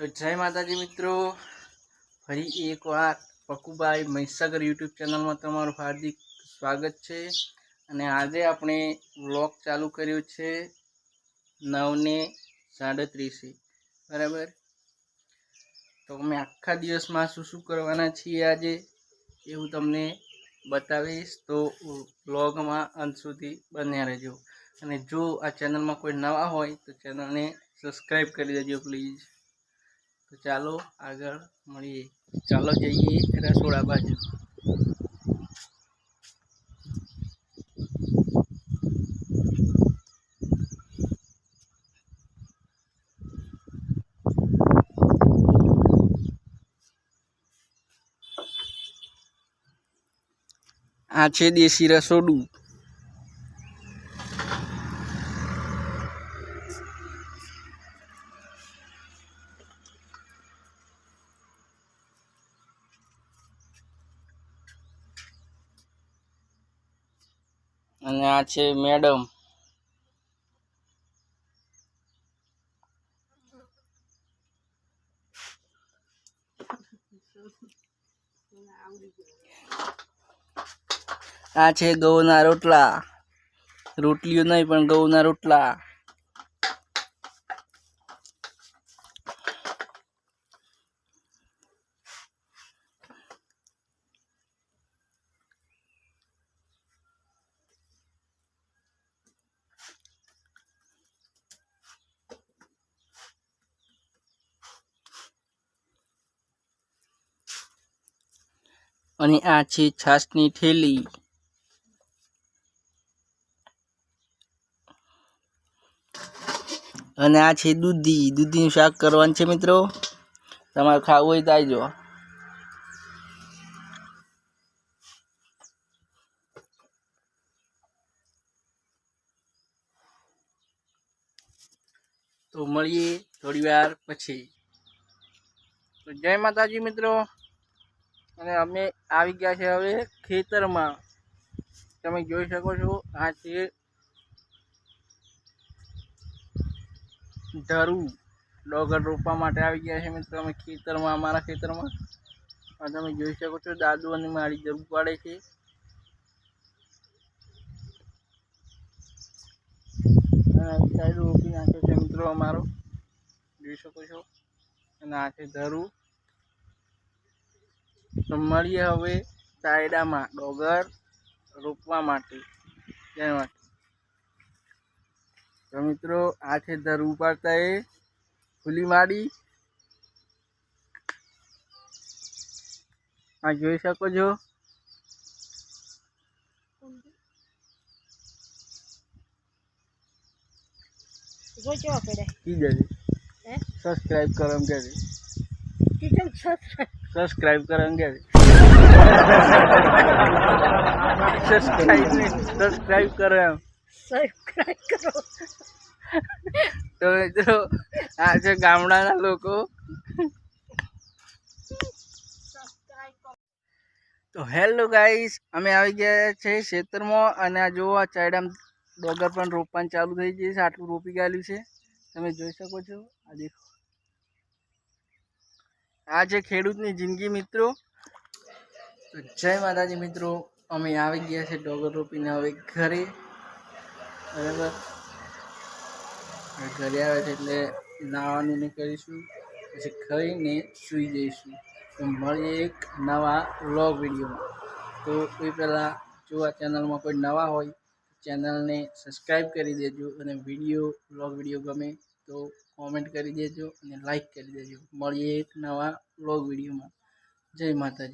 તો જય માતાજી મિત્રો, ફરી એકવાર પકુભાઈ મહીસાગર યુટ્યુબ ચેનલમાં તમારું હાર્દિક સ્વાગત છે। અને આજે આપણે વ્લોગ ચાલુ કર્યો છે 9:37 બરાબર। તો અમે આખા દિવસમાં શું કરવાના છીએ આજે એવું તમને બતાવીશ, તો વ્લોગમાં અંત સુધી બન્યા રહેજો। અને જો આ ચેનલમાં કોઈ નવા હોય તો ચેનલને સબસ્ક્રાઈબ કરી દેજો પ્લીઝ। તો ચાલો આગળ મળીએ, ચાલો જઈએ રસોડા બાજુ। આ છે દેશી રસોડું। અને આ છે મેડમ। આ છે ઘઉંના રોટલા, રોટલીઓ નહીં પણ ઘઉંના રોટલા। અને આ છે છાશની થેલી। અને આ છે દૂધીનું શાક કરવાનું છે મિત્રો, તમારે ખાવું હોય તો આવજો। તો મળીએ થોડી વાર પછી। તો જય માતાજી મિત્રો, અને અમે આવી ગયા છે હવે ખેતરમાં। તમે જોઈ શકો છો આ છે ધરું, ડોગર રોપવા માટે આવી ગયા છે મિત્રો અમે ખેતરમાં, અમારા ખેતરમાં। આ તમે જોઈ શકો છો દાદુ અને મારી જરૂર પાડે છે। સાઈડ રોપી નાખ્યો છે મિત્રો અમારો, જોઈ શકો છો। અને આ છે ધરું। તો મળીએ હવે ચાયડામાં ડોગર રોપવા માટે। જય માતા। તો મિત્રો આ છે ધરું ઉપાડતા એ ફૂલી માડી, આ જોઈ શકો છો। સબસ્ક્રાઇબ કરો એમ કે, સબસ્ક્રાઇબ કરો એમ કે, સબસ્ક્રાઇબ કરો એમ, સબસ્ક્રાઇબ કરો। તો મિત્રો આ છે ગામડાના લોકો। તો હેલો ગાઈસ, અમે આવી ગયા છે ખેતરમાં। અને આ જો આ ચાયડામાં ડોગર પણ રોપવાનું ચાલુ થઈ ગયું છે, આટલું રોપી ગયેલું છે તમે જોઈ શકો છો। આ દેખો, આ છે ખેડૂતની જિંદગી મિત્રો। તો જય માતાજી મિત્રો, અમે આવી ગયા છે ડોગર રોપીને હવે ઘરે બરાબર। ઘરે આવે છે એટલે નાવાનું ને કરીશું, પછી ખાઈને સૂઈ જઈશું। તો મળીએ એક નવા વ્લોગ વિડીયોમાં। તો એ પહેલાં જો આ ચેનલમાં કોઈ નવા હોય ચેનલને સબસ્ક્રાઈબ કરી દેજો, અને વ્લોગ વિડીયો ગમે તો કોમેન્ટ કરી દેજો અને લાઈક કરી દેજો। મળીએ એક નવા વ્લોગ વિડીયોમાં। જય માતાજી।